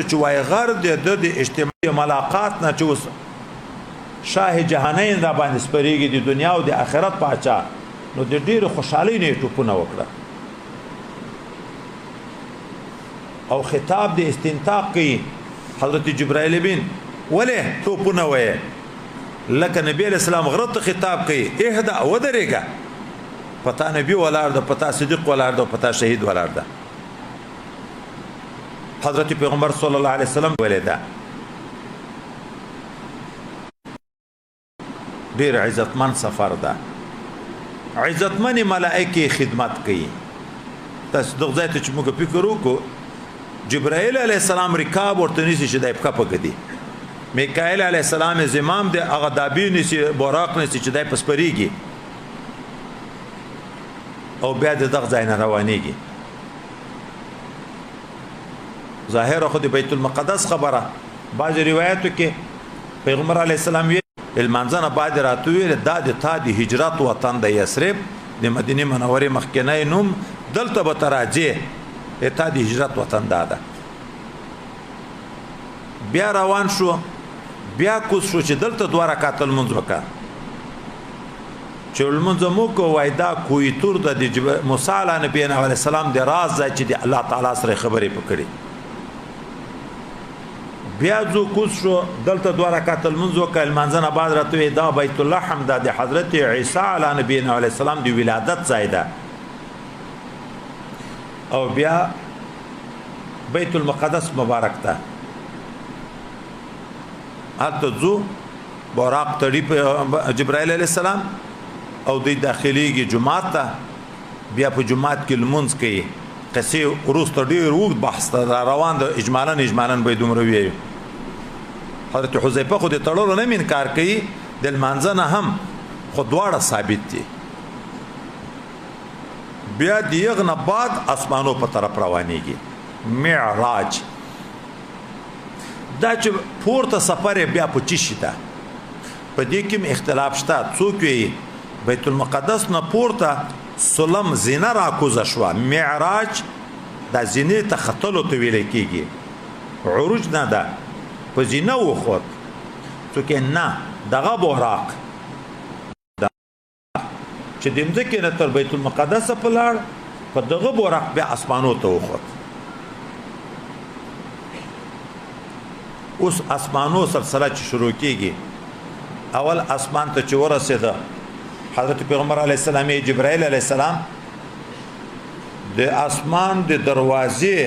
چې وای غر د اجتماعي ملاقات نه چې اوس شاه جهانین را باندې سپریږي د دنیا او د آخرت پاچا نو د ډېر خوشحالۍ نه ټوپونه وکړه او خطاب د استنطاق کوي حضرت جبرائیل بن ولې ټوپونه وایي لکه نبی علیہ السلام غرض ته خطاب کوي اهدا ودرېګه پتا نبی ولار ده پتا صدیق ولار ده پتا شهید ولار ده حضرت پیغمبر صلی الله علیه وسلم ولیدا ډیر عزتمن سفر ده عزتمن ملائکه خدمت کوي تاسو دغه ځای ته چې موږ فکر وکړو جبرائیل علیه السلام رکاب ورته نيسي چې دای په کپګدي میکائیل علیه السلام زمام د اغدابی نيسي براق نيسي چې دای پسپریږي او بیا دغه ځای نه روانيږي ظاهر خو د بیت المقدس خبره بعض روایتو کې پیغمبر علیه السلام المنځنه بعد راتوی د تا د هجرت وطن د یثرب د مدینه منوره مخکنی نوم دلته به تراجه تا د هجرت وطن ده بیا روان شو بیا کوس شو چې دلته دوه رکعات المنځ وکړه چې المنځ مو کو وایدا کوی تور د موسی علیه نبی علیه السلام د راز چې د الله تعالی سره خبرې پکړي بیا ځو کوس شو دلته دوه رکعات المنځ وکړه المنځنه بعد راته دا بیت الله حمد د حضرت عیسی علیه نبی علیه السلام د ولادت ځای ده او بیا بیت المقدس مبارک ته حتی ځو براق تړي په جبرائیل علیه السلام او د داخليږي جمعات ته بیا په جمعات کې لمونځ کوي قصې وروسته ډېر وخت بحث ته روان د اجمالا به دومره وي حضرت حذیفه خو د تړلو نه انکار کوي د لمانځنه هم خو دواړه ثابت دي بیا دیغه بعد اسمانو په طرف روانيږي معراج دا چې پورته سفر بیا په چی شي ده په دې کې اختلاف شته څوک وي بیت المقدس نه پورته سلم زینه را کوزه شو معراج د زینې ته خطلو ته ویل کېږي عروج نه ده په زینه وخوت څوک نه دغه براق چې د مځکې نه تر بیت المقدس په لار په دغه براق بیا اسمانو ته وخوت اوس اسمانو سلسله چې شروع کېږي اول اسمان ته چې ورسېده حضرت پیغمبر علیه السلام جبرائیل علیه السلام د اسمان د دروازې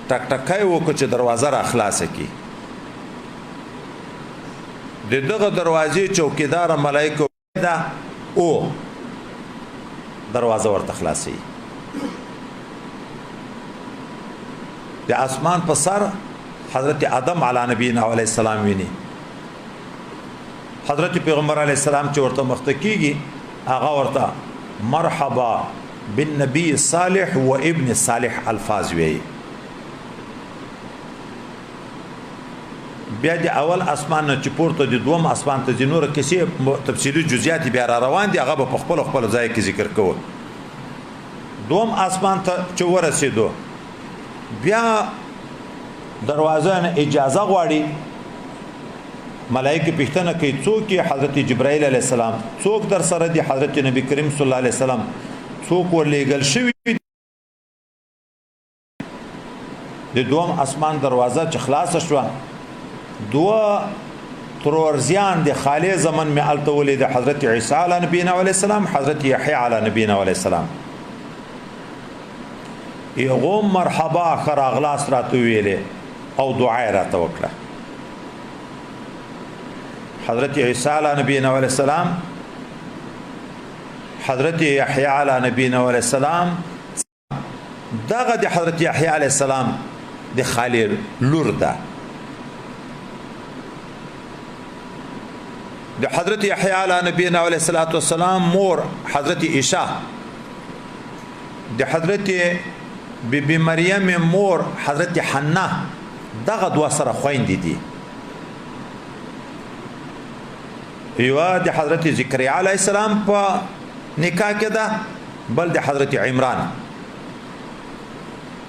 ټک ټکای وکړي چې دروازه را خلاصه کی دغه دروازې چوکیدار ملائکه ده او دروازه ورته خلاصي د اسمان په سر حضرت آدم علی نبینا علیه السلام ویني حضرت پیغمبر علیه السلام چې ورته مختکیږي هغه ورته مرحبا بالنبي صالح و ابن صالح الفاظ وی بیا د اول اسمان نه چې پورته د دوم اسمان ته د نور کیسې تفصیلی جزئیات بیا را روان دي هغه په خپل ځای کې ذکر کوو دوم اسمان ته چې ورسېدو بیا دروازه نه اجازه غواړي ملائکه پښتنه کوي څوک حضرت جبرائیل علیه السلام څوک در سره دی حضرت نبی کریم صلی الله علیه وسلم څوک ورلېګل شوی د دوم اسمان دروازه چې خلاص شو دوه ترورزیان د خالی زمن می التولید د حضرت عیسی علی نبینا علیه السلام حضرت یحیی علی نبینا علیه السلام یغم مرحبا خراغلاس راتو ویله او دعای راته وکړه حضرت عیسی علی نبینا علیه السلام حضرت یحیی علی نبینا علیه السلام دغه د حضرت یحیی علیه السلام د خالی لور ده د حضرت یحیی علی نبینا علیه السلام مور حضرت عیسی د حضرت بی مریم مور حضرت حنا دغه دوه سره خويندې دي یو د حضرت زکریا علیه السلام په نکاح کې ده بل د حضرت عمران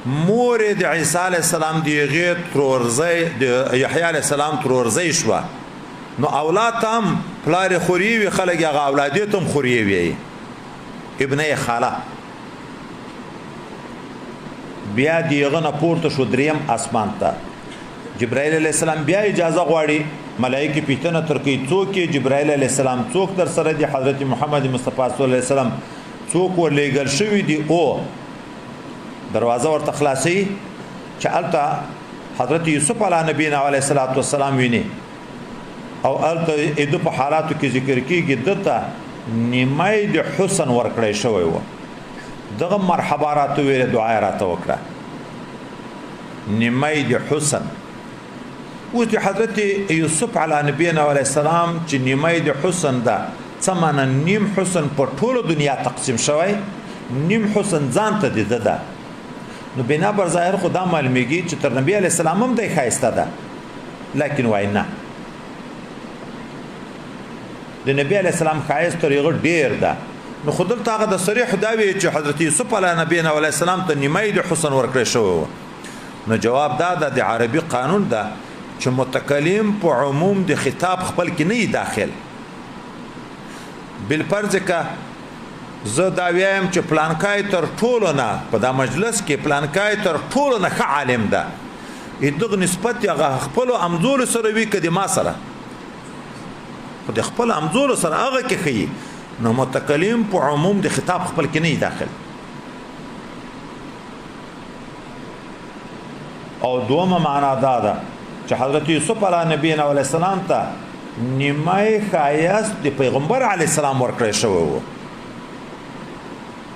مور د عیسی علی السلام دیغه ترورزی د یحیی علی السلام ترورزی شو نو اولاد هم پلار خوري وی خلک هغه اولادیت هم خوري وی ابن خاله بیا دیغه نه پورته شو دریم اسمان ته جبرائیل علیہ السلام بیا اجازه غواړي ملائکه پیتنه ترکی څوک جبرائیل علیہ السلام څوک در سره دی حضرت محمد مصطفی صلی الله علیه وسلم څوک ورلېګل شوی دی او دروازه ورته خلاصي چې الته حضرت یوسف علیه نبینا علیه الصلاۃ والسلام ویني او الته د په حالاتو کې ذکر کیږي دته نیمای د حسن ورکړی شوی و دغه مرحبا راته ویل دعا راته وکړه نیمای د حسن او د حضرت یوسف علیه نبینا علیه السلام چې نیمای د حسن ده څمنه نیم حسن په ټوله دنیا تقسیم شوی نیم حسن ځان ته دی ده نو بنا بر ظاهر خدا معلومیږي چې تر نبی علی السلام هم د خایسته ده لیکن وای نه د نبی علی السلام خایست طریقه ډیر ده نو خدل تاغه د صریح دا وی چې حضرت یوسف علی نبینا علی السلام ته نیمای د حسن ورکړی شو نو جواب دا د عربي قانون ده چې متکلم په عموم د خطاب خپل کې نه داخل بالفرض کا زه دا ویم چې پلانکای تر ټولو نه په دا مجلس کې پلانکای تر ټولو نه ښه عالم ده دغه نسبت هغه خپل امزول سره وی کدي ما سره خو د خپل امزول سره هغه کې خي نو متکلم په عموم د خطاب خپل کې نه داخل او دومه معنا دا ده چې حضرت یوسف علیه نبینا علیه السلام ته نیمای خایست د پیغمبر علیه السلام ورکړی شوی و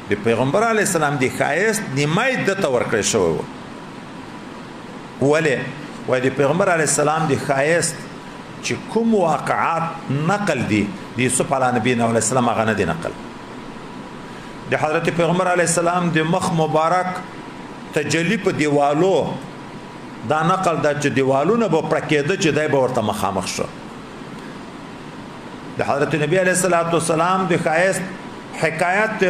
د پیغمبر علیه السلام د خایست نیمای دته ورکړی شوی و ولې وای د پیغمبر علیه السلام د خایست چې کوم واقعات نقل دي د یوسف علیه نبینا علیه السلام هغه نه دي نقل د حضرت پیغمبر علیه السلام د مخ مبارک تجلی په دیوالو دا نقل دا چې دیوالونه به پرکېده چې دای به ورته مخامخ شو د حضرت نبی علیه الصلاۃ والسلام د خایست حکایت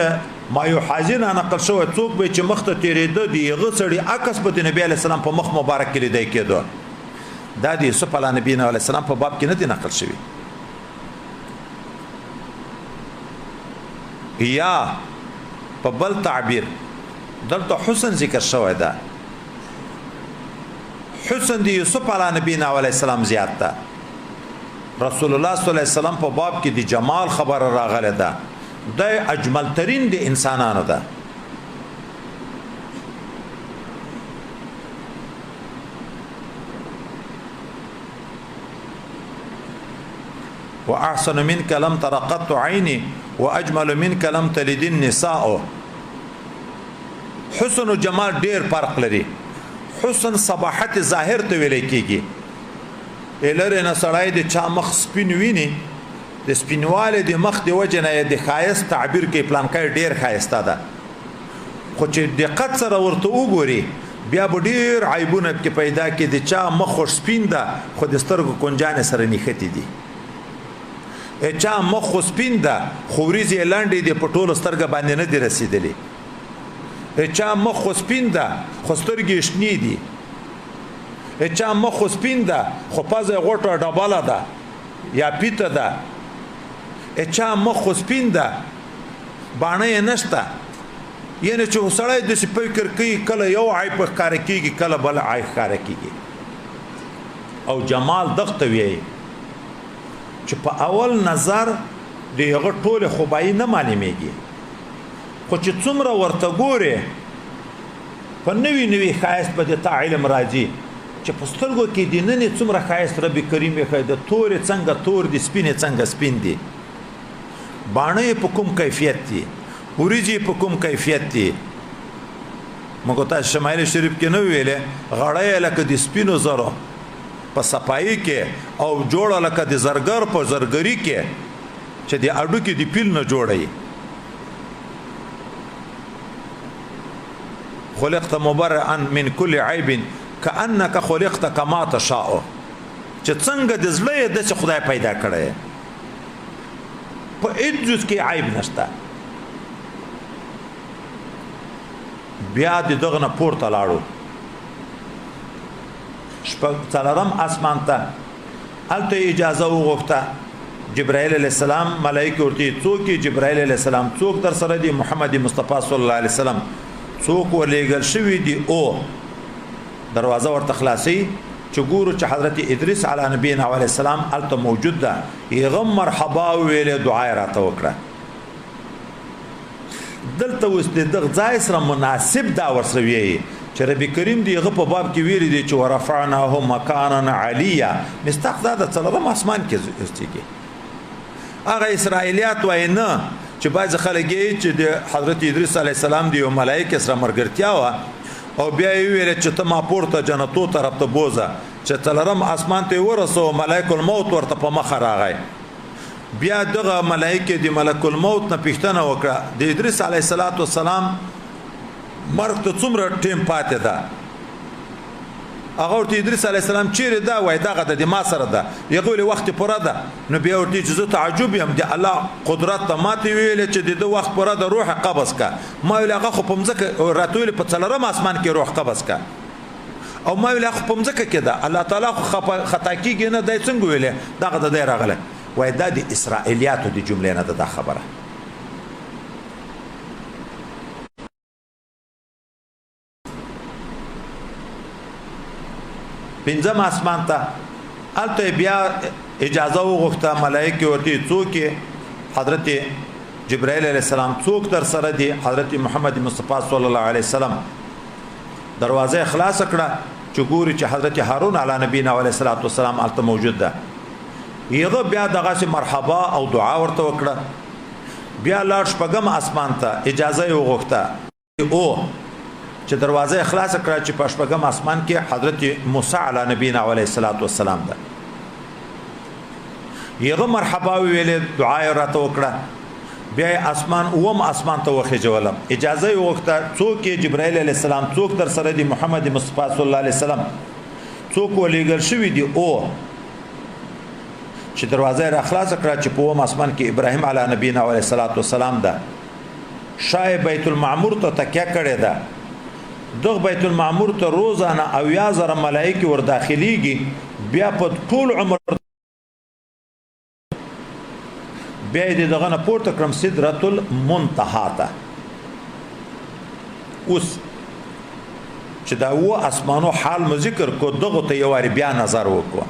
ما یو حاضر نقل شو څوک به چې مخ ته تیرېده دیغه سړی عکس به د نبی علیه السلام په مخ مبارک کې لیدای کېدو دا د یوسف علیه نبی علیه السلام په باب کې نه دی نقل شوی یا په بل تعبیر دلته حسن ذکر شوی ده حسن دی یوسف علیه نبی علیه السلام زیات ده رسول الله صلی الله علیه وسلم په باب کې د جمال خبر راغله ده د اجمل ترین د انسانانو ده واحسن منك لم تر قط عيني واجمل منك لم تلد النساء حسن او جمال ډیر فرق لري حسن صباحت ظاهر ته ویل کیږي الره نه سړای د چا مخ سپین ویني د سپینواله د مخ د وجه نه د خایست تعبیر کې پلانکای ډیر خایسته ده خو چې دقت سره ورته وګوري بیا ډیر عیبونه کې پیدا کې د چا مخ سپین ده خو د سترګو کنجانه سره نښتې دي چا مخ سپین ده خو وريزي لاندې د پټول سترګ باندې نه دي رسیدلې چا مخ سپین ده خو سترګې شنې دي چا مخ سپین ده خو پزه غوټه ډباله ده یا پیته ده چا مخ سپین ده باندې نشته یعنی چې سړی د فکر کوي کله یو عیب ښکار کیږي کله بل عیب ښکار کیږي او جمال دغه وی چې په اول نظر دغه ټول خوبای نه معلومیږي خو چې څومره ورته ګوري په نوی نوی خایست په د علم راځي چې په سترګو کې د نن څومره خایست رب کریم یې د تور څنګه تور دي سپینې څنګه سپین دي باندې په کوم کیفیت دي وريجي په کوم کیفیت دي مګو تاسو شمایل شریف کې نو ویلې غړې لکه د سپینو زرو په صفایي کې او جوړ لکه د زرګر په زرګری کې چې د اډو کې د پیل نه جوړي خلقت مبرئا من كل عيب كانك خلقت كما تشاء چې څنګه د زړه د خدای پیدا کړي په هیڅ کې عیب نشته بیا د دغه نه پورته لاړو څلورم اسمان ته هلته اجازه وغوښته جبرائیل علیه السلام ملائکه ورته څوک جبرائیل علیه السلام څوک در سره دی محمد مصطفی صلی الله علیه وسلم څوک ولېږل شوي دي او دروازه ورته خلاصي چې ګورو چې حضرت ادریس علی نبینا علیه السلام هلته موجود ده یې مرحبا ویلې دعا یې راته وکړه دلته اوس د دغه ځای سره مناسب دا ورسره ویي چې رب کریم دی هغه په باب کې ویلي دی چې ورفعناه مکانا علیا مستحق دا د څلورم اسمان کې استیږي هغه اسرائیلیات وای نه چې بعض خلک چې د حضرت ادریس علی السلام دی او ملائکه سره مرګرتیا و او بیا یې ویل چې ته ما پورته جنتو طرف ته بوزه چې څلورم اسمان ته ورسو ملائک الموت ورته په مخ راغی بیا دغه ملائکه دی ملک الموت نه پښتنه وکړه د ادریس علی السلام مرګ ته څومره ټیم پاتې ده هغه ورته ادریس علی السلام چیرې ده وای دغه د ما سره ده یغول وخت پوره ده نو بیا ورته چې زه تعجب یم د الله قدرت ته ماته ویل چې د وخت پوره ده روح قبض کا ما ویل هغه خو په مځکه راتول په څلورم اسمان کې روح قبض کا او ما ویل هغه په مځکه کې ده الله تعالی خطا کیږي نه دای څنګه ویل دغه د راغله وای دا د اسرائیلیاتو د جملې نه ده خبره پنځم اسمان ته الته بیا اجازه وغوښته ملائکه ورته څوک حضرت جبرائیل علیه السلام څوک در سره دی حضرت محمد مصطفی صلی الله علیه وسلم دروازه خلاص کړه چې ګوري چې حضرت هارون علی نبینا علیه السلام الته موجود ده یغه بیا دغه مرحبا او دعا ورته وکړه بیا لاړ شپږم اسمان ته اجازه وغوښته او چې دروازه خلاص کړه چې په شپږم اسمان کې حضرت موسی علی نبینا علیه السلام ده یغه مرحبا ویلې دعا یې راته وکړه بیا اسمان اوم اسمان ته وخېجولم اجازه وغوښته څوک جبرائیل علیه السلام څوک در سره دی محمد مصطفی صلی الله علیه وسلم څوک ولېږل شوي دي او چې دروازه را خلاص کړه چې په اوم اسمان کې ابراهیم علی نبینا علیه السلام ده شای بیت المعمور ته تکیه کړې ده دغه بیت المعمور ته روزانه او یا زره ملائکه ور داخليږي بیا په ټول عمر بیا دغه نه پورته کړم سدرۃ المنتهى ته اوس چې دا و اسمانو حال م ذکر کو دغه ته یو بیا نظر وکړه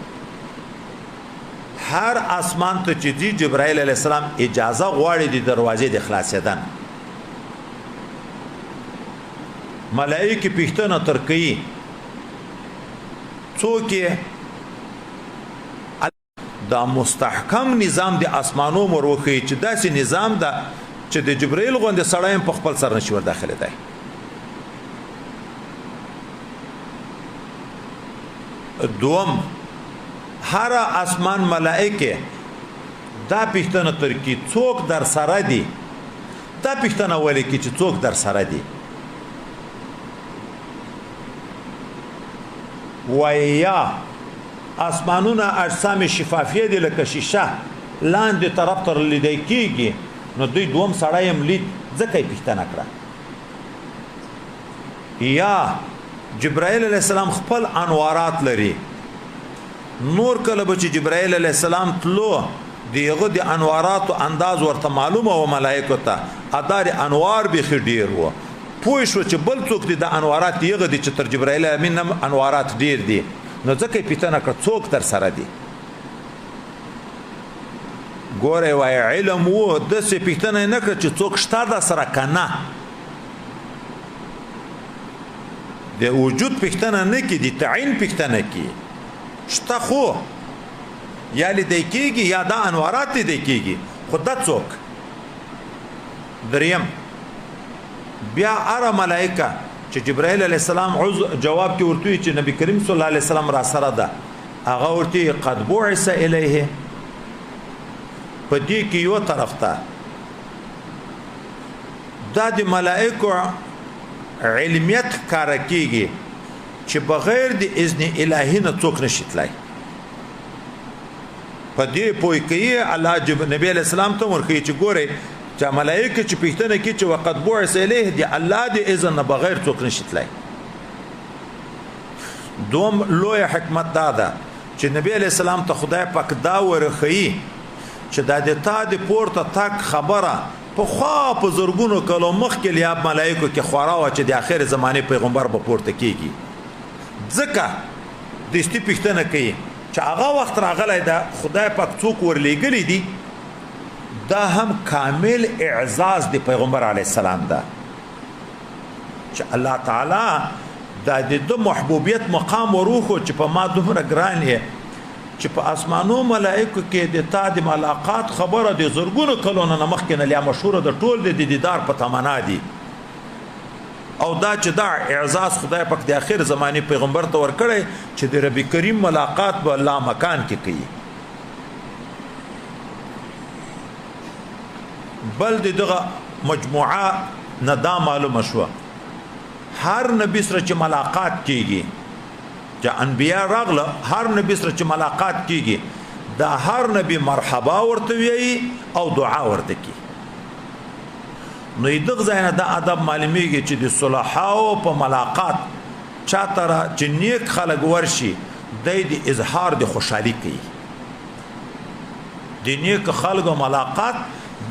هر اسمان ته چې جبرائیل علیه السلام اجازه غواړي د دروازې د خلاصیدن ملائکه پښتنه ترکی څوک دا مستحکم نظام د اسمانو مروخی چې داسې نظام ده چې د جبرائیل غوند سړایم په خپل سر نشي ور داخله دی دوم هر اسمان ملائکه دا پښتنه ترکی څوک در سره دي دا پښتنه ولې کی چې څوک در سره دي ویا اسمانونه اجسام شفافیه دي لکه شیشه لاندې طرف تر لیدای کیږي نو دوی دوم سړایم لید ځکه پښتنه کړه یا جبرائیل علیه السلام خپل انوارات لري نور کله به چې جبرائیل علیه السلام تلو دیغه د انوارات انداز ورته معلومه و ملائکه ته ادار انوار به خډیر و پوه شو چې بل څوک د انوارات یغه د چې تر جبرائیل امین انوارات ډیر دي نو ځکه پښتنه کړ څوک تر سره دي ګوره وای علم وو د څه پښتنه نه کړ چې څوک شته د سره کنه د وجود پښتنه نه کې دي تعین پښتنه کې شته خو یا لیدای کېږي یا د انوارات لیدای کېږي خو د څوک دریم بیا اره ملائکه چې جبرائیل علیه السلام جواب کې ورته چې نبی کریم صلی الله علیه وسلم را سره ده هغه ورته قد بعث الیه په دې کې یو طرف ته دا د ملائکه علمیت کار کیږي چې بغیر د اذن الهی نه څوک نشي تلای په دې پوي کې الله نبی علیہ السلام ته ورکړي چې ګوره چې ملائکه چې پښتنه کې چې وقت بعث الیه دی الله دی اذن نه بغیر څوک نشي تلای. دوم لوی حکمت دا ده چې نبی علیہ السلام ته خدای پاک دا ورخی چې دا د تا د پورته تک خبره په خوا په زرګونو کلو مخکې لیا ملائکه کې خورا و چې د اخر زمانه پیغمبر به پورته کیږي. ځکه د ستی پښتنه کوي چې هغه وخت راغلی دا خدای پاک څوک ورلېږلی دي دا هم کامل اعزاز د پیغمبر علی السلام ده چې الله تعالی دا د محبوبیت مقام وروخو چې په ما دومره ګران یې چې په اسمانو ملائکه کې د تا د ملاقات خبره د زرګونو کلونو نه مخکې نه لیا مشهوره د ټول د دیدار په تمنا دي او دا چې دا اعزاز خدای پاک د اخر زمانه پیغمبر ته ورکړي چې د رب کریم ملاقات به الله مکان کې کوي. بل دغه مجموعه نه دا معلومه شو هر نبی سره چې ملاقات کیږي چې انبیا راغله هر نبی سره چې ملاقات کیږي دا هر نبی مرحبا ورته وی او دعا ورته کوي. نو دغه ځای دا ادب معلومیږي چې د صلحاو په ملاقات چاته را چې نیک خلک ورشي د اظهار د خوشحالي کوي. د نیک خلکو ملاقات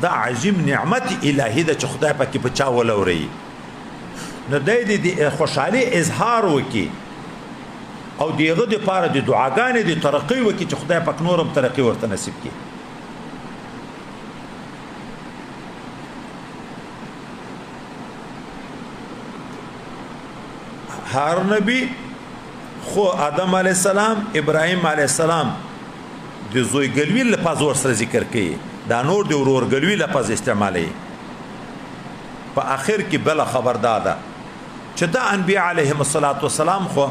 دا عظیم نعمت الهی ده چې خدای پاک په چا ولوري نو د خوشحالي اظهار وکي او دیغه د پاره د دعاګانې د ترقی وکي چې خدای پاک نورم ترقی ورته نصیب کړي. هر نبی خو آدم علیہ السلام ابراهیم علیہ السلام د زوی ګلوی لپاره ور سره ذکر کړي دا نور د ورور ګلوی لپاره استعمالي. په اخر کې بل خبر داده چې دا انبیاء علیهم الصلاۃ والسلام خو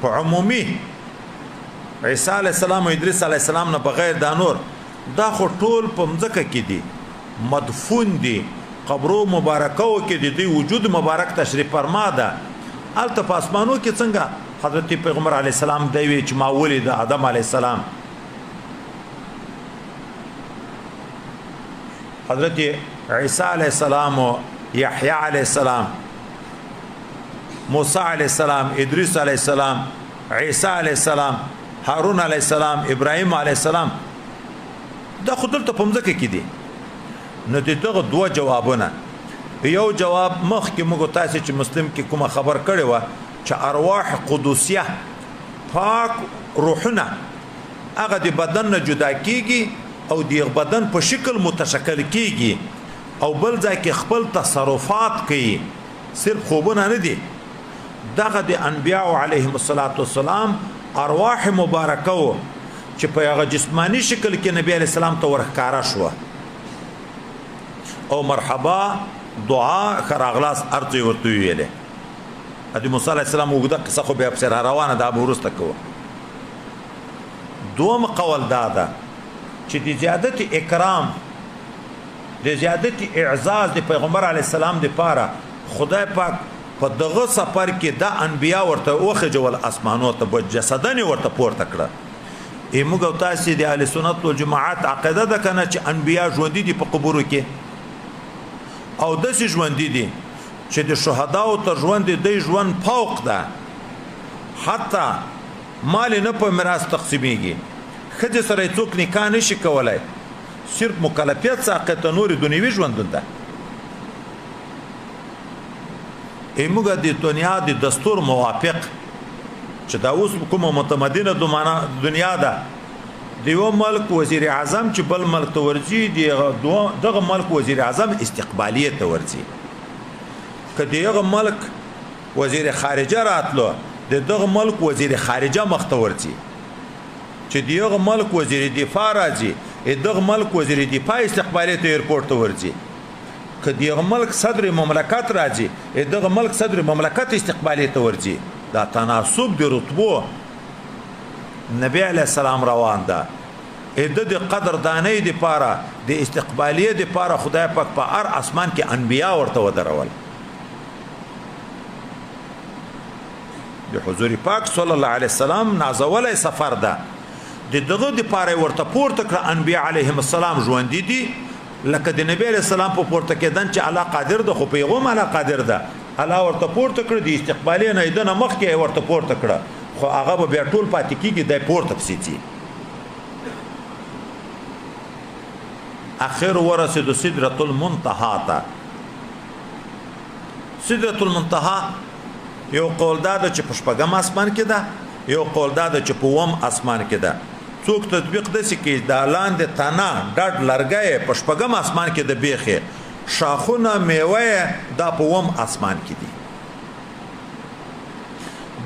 په عمومي عیسی علیہ السلام او ادریس علیہ السلام نه بغیر دا نور دا خو ټول په مځکه کې دي مدفون دي قبرو مبارکو کې د وجود مبارک تشریف فرما ده. الته په اسمانو کې څنګه حضرت پیغمبر علی السلام دی وی چې ما ولید آدم علی السلام حضرت عیسی علی السلام او یحیی علی السلام موسی علی السلام ادریس علی السلام عیسی علی السلام هارون علی السلام ابراهیم علی السلام دا خودل ته په مځکه کې دي. نو دغه دوه جوابونه یو جواب مخکې موږ تاسو چې مسلم کې کومه خبر کړي و چې ارواح قدسیه پاک روحونه هغه د بدن نه جدا کیږي او د بدن په شکل متشکل کیږي او بل ځای کې خپل تصرفات کوي صرف خوبونه نه دي. دغه د انبیاء علیهم الصلاۃ والسلام ارواح مبارکه چې په هغه جسمانی شکل کې نبی علیہ السلام ته ورخکارا شو او مرحبا دعا خراغلاس ارتي ورته ویلې. ادي موسی علیہ السلام وګدا قصه خو به افسر روانه دا ورسته کوه. دوم قول دادا چې د زیادت اکرام د زیادت اعزاز د پیغمبر علی السلام د پاره خدای پاک په دغه سفر کې د انبیا ورته اوخه جوړ اسمانو ته جسدن ورته پورته کړه. موږ تاسو د اهل سنت والجماعت عقیده ده کنه چې انبیا ژوند دي په قبرو کې او داسې ژوند دي چې د شهداو تر ژوند دی ژوند فوق ده حتی مال نه په میراث تقسیمیږي خځه سره څوک نکاح نشي کولای صرف مکلفیت ساقط نور دنیوي ژوند ده. موږ د دنیا د دستور موافق چې دا اوس کومه متمدنه دنیا ده دیو ملک وزیر اعظم چې بل ملک ته ورځي دغه ملک وزیر اعظم استقبالیه ته ورځي که دغه ملک وزیر خارجه راتلو دغه ملک وزیر خارجه مخ ته ورځي چې دغه ملک وزیر دفاع راځي دغه ملک وزیر دفاع استقبالیه ته ایرپورټ ته ورځي که دغه ملک صدر مملکت راځي دغه ملک صدر مملکت استقبالیه ته ورځي. دا تناسب د رتبو نبی علیہ السلام روان ده د قدر دانې د پاره د استقبالیه د پاره خدای پاک په هر اسمان کې انبیا ورته ودرول. د حضور پاک صلی الله علیه وسلم نازولې سفر ده دغه د پاره ورته پورته کړ انبیاء علیهم السلام ژوند دي لکه د نبی علیہ السلام په پورته کېدن چې الله قادر ده خو پیغام الله قادر ده الله ورته پورته کړ د استقبالي نه دنه مخ کې ورته پورته کړ خو هغه به بیا ټول پاتې کیږي د پورته پسې اخر ورسید سدرۃ المنتهى ته سدرۃ المنتهى یو قول دا چې په شپږم اسمان کې ده یو قول دا چې په وم اسمان کې ده څوک تطبیق دسی کې د لاندې تنه ډډ لرګي په شپږم اسمان کې د بیخه شاخونه میوه دا په وم اسمان کې دي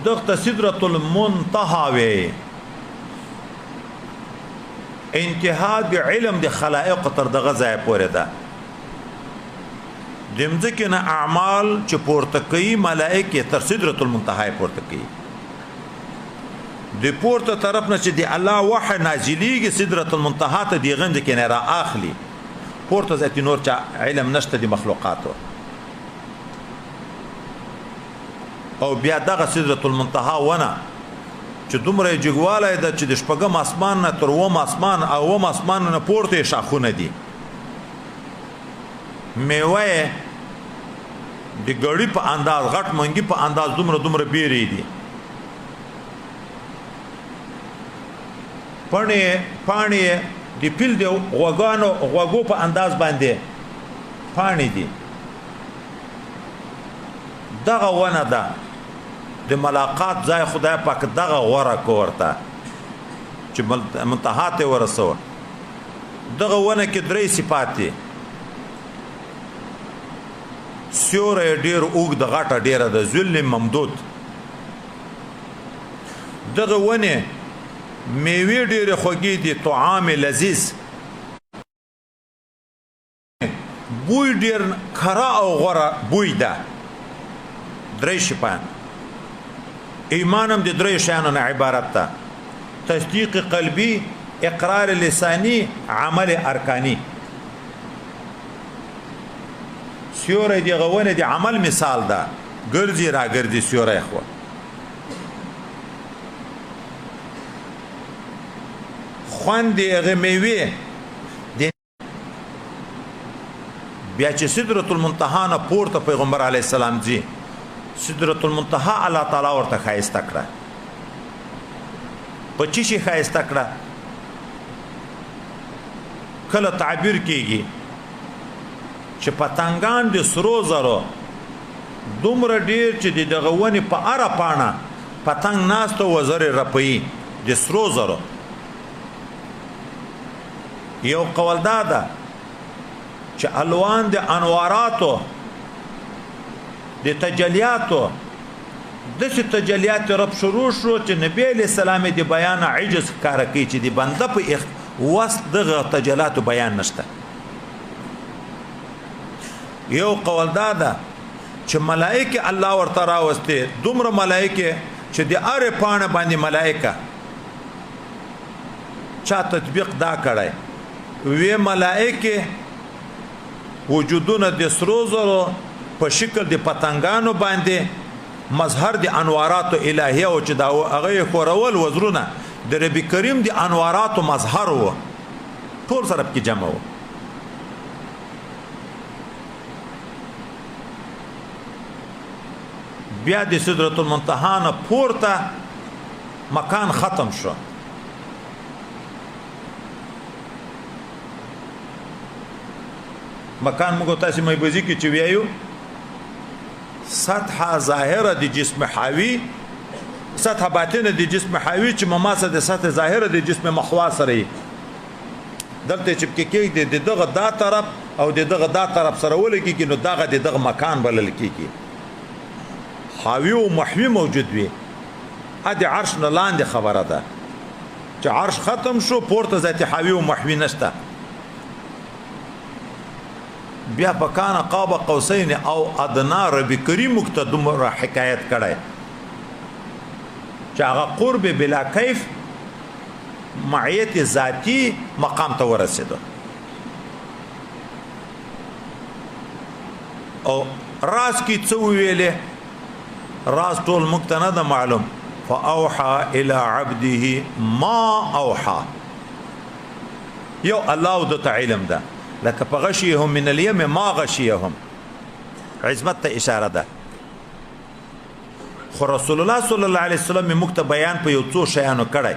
دغه سدرۃ المنتهى وی انتها د علم د خلائق تر دغه ځای پورې ده دمځکه نه اعمال چې پورته کوي ملائکه تر سدرۃ المنتهى پورته کوي د پورته طرف نه چې دی الله وحی نازلېږي سدرۃ المنتهى ته دی غند کې نه را اخلي پورته ذات نور چا علم نشته د مخلوقاتو او بیا دغه سدرۃ المنتهى ونه چې دومره جګواله ده چې د شپږم اسمان نه تر وم اسمان او وم اسمان نه پورته شاخونه دي میوه د ګړی په انداز غټ منګي په انداز دومره بیري دي پانی دی پیل دی غوغو په انداز باندې پانی دی دغه ونه ده د ملاقات ځای خدای پاک دغه غوړه کوورته چې منتها ته ورسو دغه ونه کې درې صفات دي سیوره ډیر اوږد غټه ډیره د ذل ممدود دغه ونه میوه ډیر خوږی دي طعام لذیذ بوی ډیر خرا او غره بوی ده درې شپان ایمانم د درې شانو نه عبارت ده تصدیق قلبی اقرار لسانی عمل ارکانی سیوره دی غوونه دی عمل مثال ده ګرځي را ګرځي سیوره خو خوندې غمیوي بیا چې سدرۃ المنتهى نه پورته پیغمبر علی السلام جی سدرۃ المنتهى الله تعالی ورته خایسته کړه په چی شي خایسته کړه کله تعبیر کیږي چې پتنګان د سرو زرو دومره ډیر چې دغه ونی په اره پاڼه پتنګ ناستو وزر رپي د سرو زرو یو قول دادا چې الوان د انواراتو د تجلیاتو د تجلیات رب شروع شو چې نبی علیہ السلام دی بیان عجز کار کوي چې دی بنده په وسط دغه تجلیات بیان نشته یو قول دادا چې ملائکه الله ورته راوسته دومره ملائکه چې د اره پانه باندې ملائکه چا تطبیق دا کړای وی ملائکه وجودونه د سروزرو په شکل د پتنګانو باندې مظهر د انوارات الهیه او چې دا هغه خورول وزرونه د رب کریم د انوارات مظهر وو ټول سره کې جمع وو بیا د سدرۃ المنتهى نه پورته مکان ختم شو مکان موږ تاسو مې بزی کې چې ویایو سطح ظاهره د جسم حاوی سطح باطنه د جسم حاوی چې مماسه د سطح ظاهره د جسم محوا سره دلته چې کې دغه دا طرف او دغه دا طرف سره ولګي کې نو دغه مکان بلل کېږي حاوی او محوی موجود وي ا د عرش نه لاندې خبره ده چې عرش ختم شو پورته ذات حاوی او محوی نشته بیا پکانه قاب قوسین او ادنا رب کریم مقتدم را حکایت کړه چې هغه قرب بلا کیف معیت ذاتی مقام ته ورسېده او راز کی څو ویلې راز ټول مقتنه ده معلوم فاوحى الى عبده ما اوحى. یو الله د علم ده لکه په غشيهم من اليم ما غشيهم، عظمت ته اشاره ده. خو رسول الله صلی الله علیه وسلم موږ ته بیان په یو څو شیانو کړی.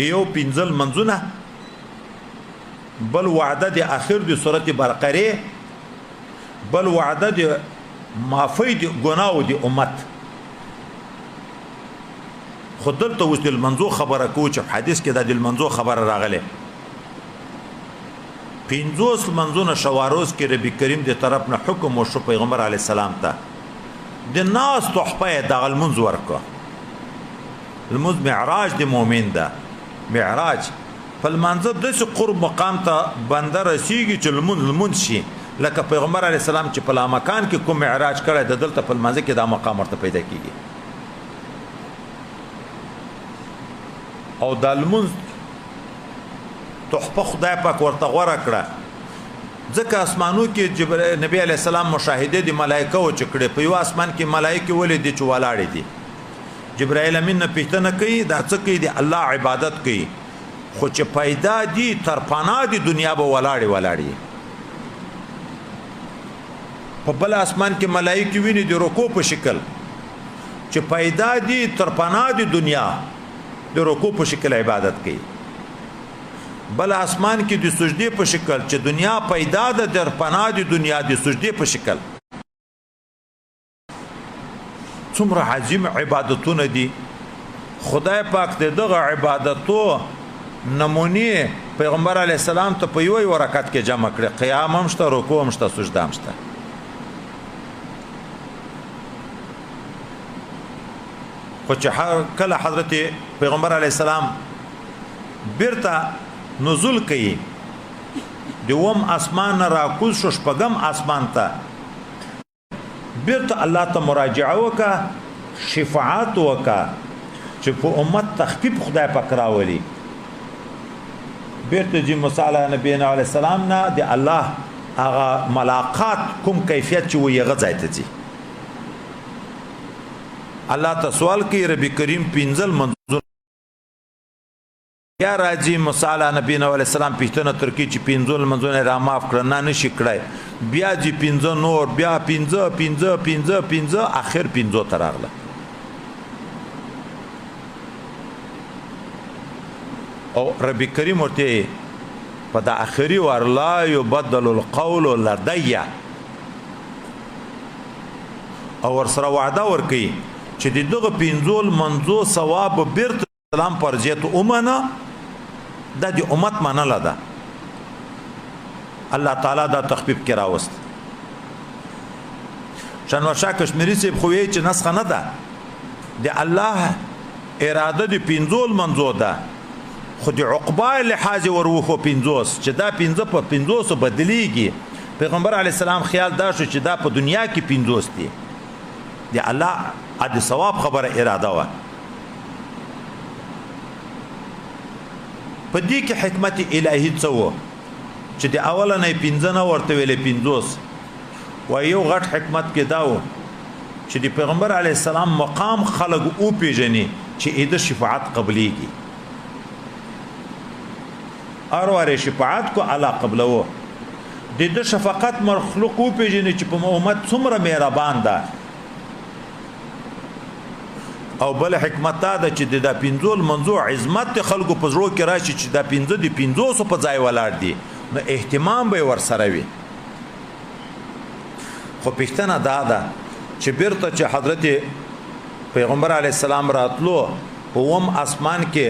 یو پنځل منځونه، بل وعده د اخر د سورته بقره، بل وعده د معافی د ګناو د امت. خودل ته اوس د منځو خبره کو چې حدیث کې د منځو خبره راغله. 50 منځونه شواروز کې ربي کریم د طرف نه حکم او شو پیغمبر علی السلام ته د ناس تحفه د المنځ ورکو. المنځ معراج د مؤمن ده، معراج فالمنځ د قرب مقام ته بنده رسیږي چې المنځ شي. لکه پیغمبر علی السلام چې په لا مکان کې کوم معراج کړی د دلته په منځ کې دا مقام ورته پیدا کیږي. او د المنځ تحفه خدای پاک ورته غوړه کړه، ځکه اسمانو کې جبرئیل نبی علی السلام مشاهده دي ملائکه او چکړه په یو اسمان کې ملائکه ولې دي چوالاړي دي. جبرئیل امین نه پښتنه کوي دا څه کوي دي الله عبادت کوي، خو چې پیدا دي تر پانا دي دنیا به ولاړي. په بل اسمان کې ملائکه ویني د رکوع په شکل، چې پیدا دي تر پانا دي دنیا د رکوع په شکل عبادت کوي. بل اسمان کې د سجدي په شکل، چې دنیا پیدا ده در پنا دي دنیا د سجدي په شکل. څومره عظیم عبادتونه دي. خدای پاک دغه عبادتو نمونه پیغمبر علی السلام ته په یو رکعت کې جمع کړي. قیام هم شته، رکوع هم شته، سجده هم شته. خو چې کله حضرت پیغمبر علی السلام بیرته نزول کوي دوم اسمان راکوز شو شپږم اسمان ته، بیرته الله ته مراجعه وکا، شفاعت وکا چې په امت تخفیف خدای پاک راولي. بیرته جی موسی علیه نبینا علیه السلام نه د الله هغه ملاقات کوم کیفیت چې وي هغه ځای ته ځي. الله ته سوال کوي ربي کریم پنځل منځونه یا راځي موسی علیه نبینا علیه السلام پښتنه ترکی چې پنځل منځونه را معاف کړه نه نشي کړای، بیا جی پنځه نور، بیا پنځه اخر پنځه تر راغله. او ربي کریم ورته په د اخري ور لا يبدل القول لدي، او ور سره وعده ورکي چې دغه پنځول منځو ثواب بیرته سلام پرځیت اومنه د امت منله ده. الله تعالی دا تخفیف کې راوست. شنوشا کشمیری سے خو یې چې نسخه نه ده د الله اراده د پنځول منځو ده، خو د عقبا لحاظ وروخو 50 چې دا 15 په 50 بدلیږي. پیغمبر علی السلام خیال دا شو چې دا په دنیا کې 50 دي. د الله د ثواب خبره اراده و. په دې کې حکمت الهی څه و چې د اولنې 15 ورته ویلې 50 و یو غټ حکمت کې دا و چې د پیغمبر علی السلام مقام خلق او پیژني چې د شفاعت قبليږي. ارواره شفاعت کو اعلی قبلو د شفقت مخلوق او پیژني چې په امت څومره مهربان ده. او بل حکمت دا چې د پنځول منځو عظمت خلکو په زړه کې راشي چې د 15 د 500 په ځای ولاړ دي، نو اهتمام به ور سره وي. خو پښتنه دا ده چې بیرته چې حضرت پیغمبر علی السلام راتلو اوم اسمان کې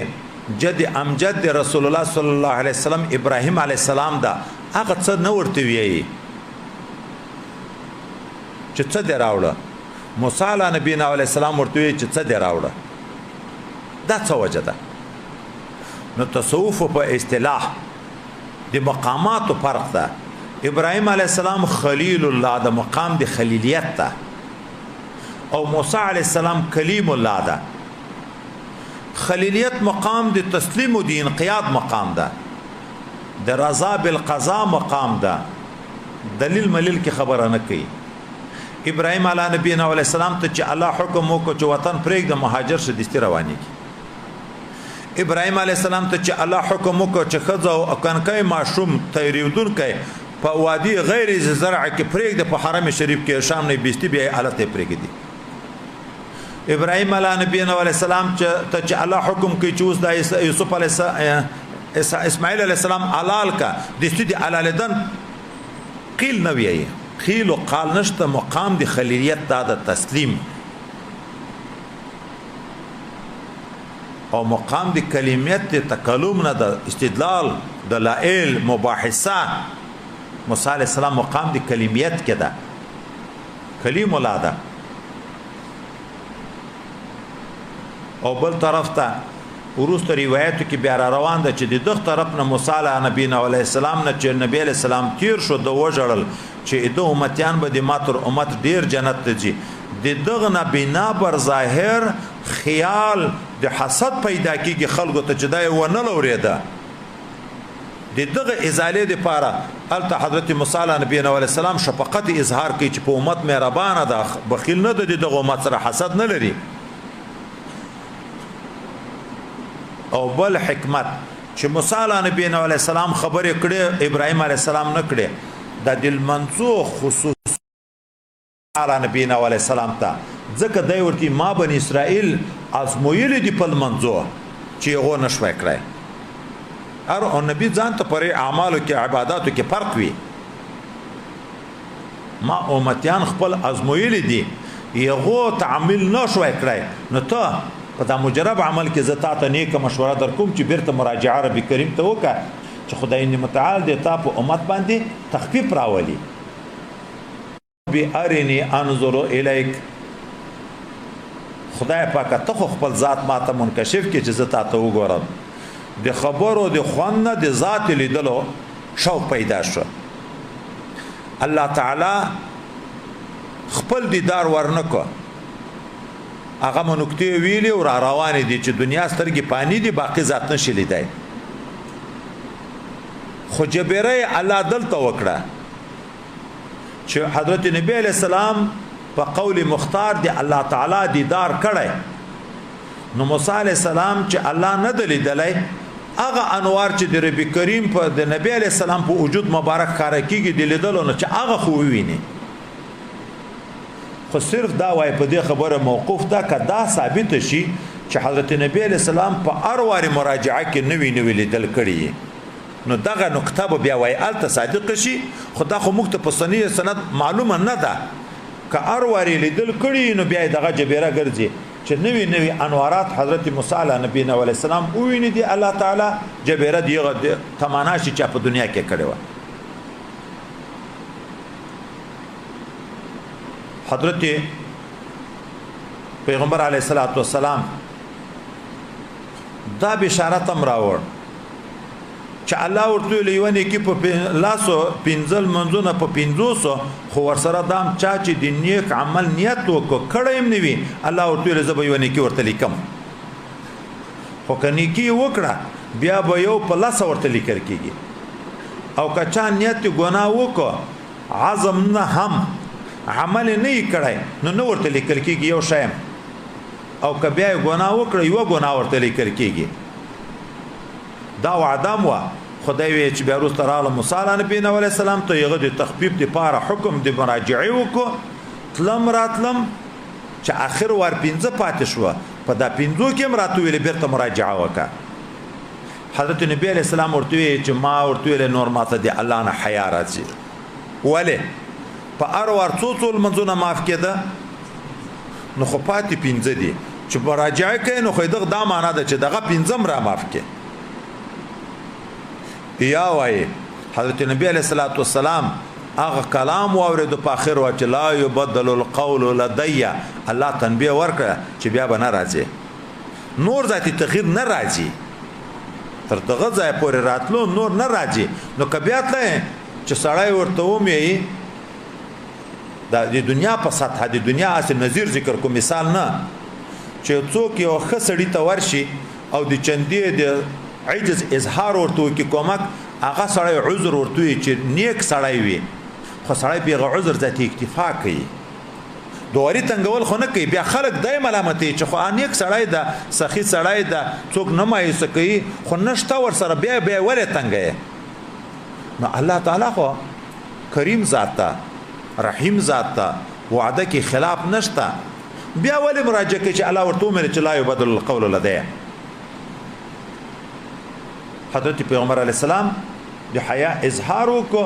جد امجد رسول الله صلی الله علیه وسلم ابراهیم علیه السلام دا هغه څه نه ورته ویي چې څه دی راوړه. موسی علیه نبینا علیه السلام ورته ویي چې څه دی راوړه. دا څه وجه ده؟ نو تصوف په اصطلاح د مقامات فرق ده. ابراهیم علیه السلام خلیل الله د مقام د خلیلیت ده، او موسی علیه السلام کلیم الله ده. خلیلیت مقام د تسلیم او د انقیاد مقام ده، د رضا بالقضاء مقام ده. دلیل ملیل کی خبره نه کوي. ابراهيم علی نبینا علیه السلام ته چې الله حکم وکړ چې وطن پرېږ د مهاجر شه دستی رواني ابراهيم عليه السلام ته چې الله حکم وکړ چې خځه او کنکای ماشوم تیریدونکای په وادي غیر زرع کې پرېږ د په حرم شریف کې شام نه بیستی بیا حالت پرېږ دي ابراهيم علی نبینا علیه السلام ته چې الله حکم کوي چې اوس د یوسف علیه اسماعیل علیه السلام حلال کا دستی دی حلالدن قیل نه وی قیل او قال نشته مقام دی خلیلیت د تسلیم او مقام دی کلمیت دی تکلم نه د استدلال دلائل مباحثه موسی علیہ السلام مقام دی کلمیت کې ده کلیم ولاده او بل طرف ته ورسته روایتو کې بیا روان ده چې د دغه طرف نه موسی علیه السلام نه چې نبی علیہ السلام تیر شو د وژړل چې د امتیان به د ماتر امت ډیر جنت ته ځي د دغه نه بنا بر ظاهر خیال د حسد پیدا کیږي خلکو ته چې دا و نه لوریده د دغه ازاله د پاره الته حضرت موسی علیه السلام شفقت اظهار کوي چې په امت مهربانه ده بخیل نه ده دغه امت سره حسد نه لري او بل حکمت چې موسی علیه السلام خبرې کړې ابراهيم علیه السلام نه کړې د دل منسوخ خصوص علیه السلام ته ځکه دای ورته ما بن اسرائیل ازمویل دي په منځو چې هغه نشوي کړای او نبی ځان ته پر اعمالو کې عبادتو کې فرق وي ما امتیان خپل ازمویل دي یغه تعامل نشوي کړای نو ته په دا مجرب عمل کې زتا ته نیک مشوره در کوم چې بیرته مراجعه رب کریم ته وکړه چې خدای متعال دې تا په امت باندې تخفیف راولي بی ارنی انظر الیک خدای پاک ته خپل ذات ماته منکشف کې چې زتا ته وګورم د خبرو د خوانه د ذات لیدلو شوق پیدا شو الله تعالی خپل دیدار ورنکو هغه منکته ویلي او را روان دي چې دنیا سترګې پانی دي باقی ذات نشي لیدای خو جبره الله دلته وکړه چې حضرت نبی علیہ السلام په قول مختار دی الله تعالی دیدار کړي نو موسی علیہ السلام چې الله نه دلیدلای هغه انوار چې د رب کریم په د نبی علیہ السلام په وجود مبارک کار کیږي دلیدل نو چې هغه خو ویني خو صرف دا وای په دې خبره موقوف ده کدا ثابت شي چې حضرت نبی علیہ السلام په ارواري مراجعه کې نوی لیدل کړي نو دغه نقطه به بیا وای الته صادق شي خدا خو مخ ته په صنیع سند معلومه نه ده که ارواري لیدل کړي نو بیا دغه جبیره ګرځي چې نوی انوارات حضرت موسی علیه السلام ویني دي الله تعالی جبیره دیغه تمانا شي چې په دنیا کې کړي و حضرت پیغمبر علیه السلام دا بشارت هم راوړ چې الله ورته لیونه کې په لاسو پنځل منځونه په 500 خو ورسره دام چا چې د نیک عمل نیت وکړ کړم نیوي الله ورته زبېونه کې ورته لیکم خو کني کې وکړه بیا به یو په لاس ورته لیکل کېږي او کچا نیت ګناه وکړه عزم نه هم عمل نه کړای نو ورته لیکل کېږي یو شایم او کبیا ګناه وکړه یو ګناه ورته لیکل کېږي دا وعدم وا خدای وی چې بیا وروسته رااله موسی علیه السلام ته یغه د تخفیف لپاره حکم د مراجعه وکړه تلم راتلم چې اخر ور 15 پاتې شو په دا 15 کې مراتو ویل بیرته مراجعه وکړه حضرت نبی علیہ السلام ورته چې ما ورته نور ماته دی الله نه حیا راځي ولی په ار ور څو منځونه معاف کړه نو خو پاتې 15 دي چې مراجعه کوي نو خو دغه دا معنا ده چې دغه 15 را معاف کړي یا وای حضرت نبی علیہ الصلوۃ والسلام هغه کلام واورید په اخر وا چې لا یبدل القول لدی الله تنبیه ورکړه چې بیا به نه راځي نور ذاتی تغییر نه راځي تر دغه ځای پورې راتلو نور نه راځي نو کبیات له چې سړی ورته ومي د دنیا په سطح د دنیا اصل نظیر ذکر کو مثال نه چې څوک یو خسړی ته ورشي او د چندې د عجز اظهار ورته کې کومک هغه سړی عذر ورته چې نیک سړی وي خو سړی به عذر ذاتی اکتفا کوي دواري تنګول خو نه کوي بیا خلک دای ملامتي چې خو انیک سړی دا سخی سړی دا څوک نه مایوس کوي خو نشته ور سره بیا ولې تنګي نو الله تعالی خو کریم ذات تا رحیم ذات تا وعده کې خلاف نشته بیا ولې مراجعه کوي چې الله ورته مې چې لا يبدل القول لديه حضرت پیغمبر علی السلام د حیا اظهار وکړو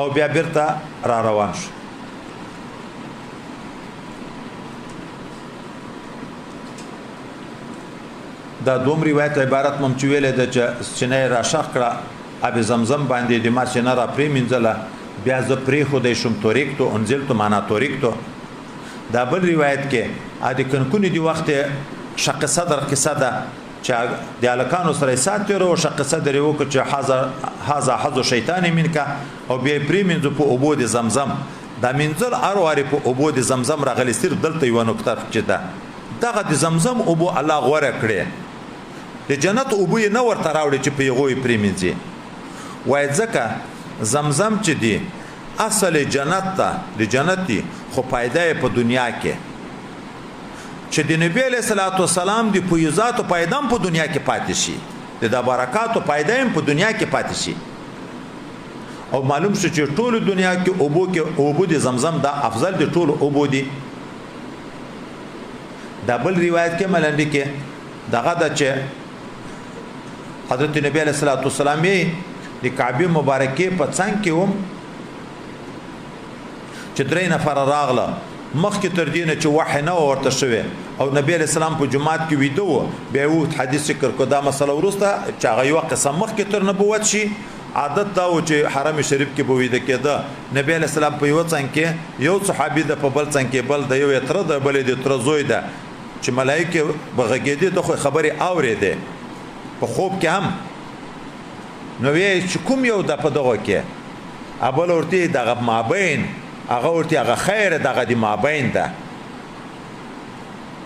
او بیا بیرته را روان شو دا دوم روایت عبارت مم چویل د چنه را شخ کړه ابي زمزم باندې د ما چنه را پری منځله بیا ز پری خو د شم توریکتو انزلتو معنا توریکتو دا بل روایت کې ا د کنکونی دی وخت شق صدر قصه ده چې د الکانو سره ساتره او شق صدر یو چې هاذا حظ شیطان منک او بیا پری منځ په عبود زمزم دا منځل ارواري په عبود زمزم راغلی سر دلته یو نقطه چې ده دغه د زمزم ابو الله غوړه کړي د جنت ابو نه ورته راوړي چې په یوې پریمنځي وای ځکه زمزم چې دی اصل جنت ته د جنتي خو پایده په دنیا کې چې د نبی له صلوات والسلام د فیضات او پایدام په دنیا کې پاتې شي د برکات او پایدام په دنیا کې پاتې شي او معلوم شو چې ټول دنیا کې ابو د زمزم دا افضل د ټول ابو دی دا بل روایت کې ملنډي کې دغه د چې حضرت نبی علیہ الصلوۃ والسلام د کعبه مبارکه په څنګ کې هم چې درې نفر راغله مخکې تر دې نه چې وحی نه ورته شوی او نبی علیہ السلام په جمعات کې ویدو بیا و حدیث ذکر کو دا مسله ورسته چې هغه یو قسم مخکې تر نبوت شي عادت دا و چې حرم شریف کې بویده کېده نبی علیہ السلام په یو څنګ کې یو صحابي د په بل څنګ کې بل د یو تر د بل د تر زوی ده چې ملائکه بغږېدي ته خو خبري اورېده په خوب کې هم نو وی چې کوم یو د په دغه کې ابل ورته دغه مابین هغه ورته هغه خیر دغه د مابین ده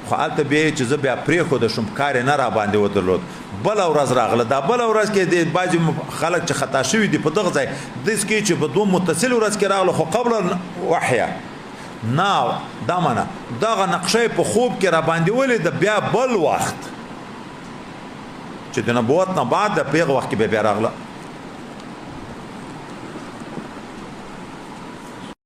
خو البته به چې زه بیا پرې خو د شم کار نه را باندې ودرلود بل ورځ راغله دا بل ورځ کې د باج خلک چې خطا شوی دي په دغه ځای د سکي چې په دوه متصل ورځ کې راغله خو قبل وحیا ناو دا معنا دغه نقشه په خوب کې را باندې ولې د بیا بل وخت چې د نبوت نه بعد د پیغه وخت کې به راغله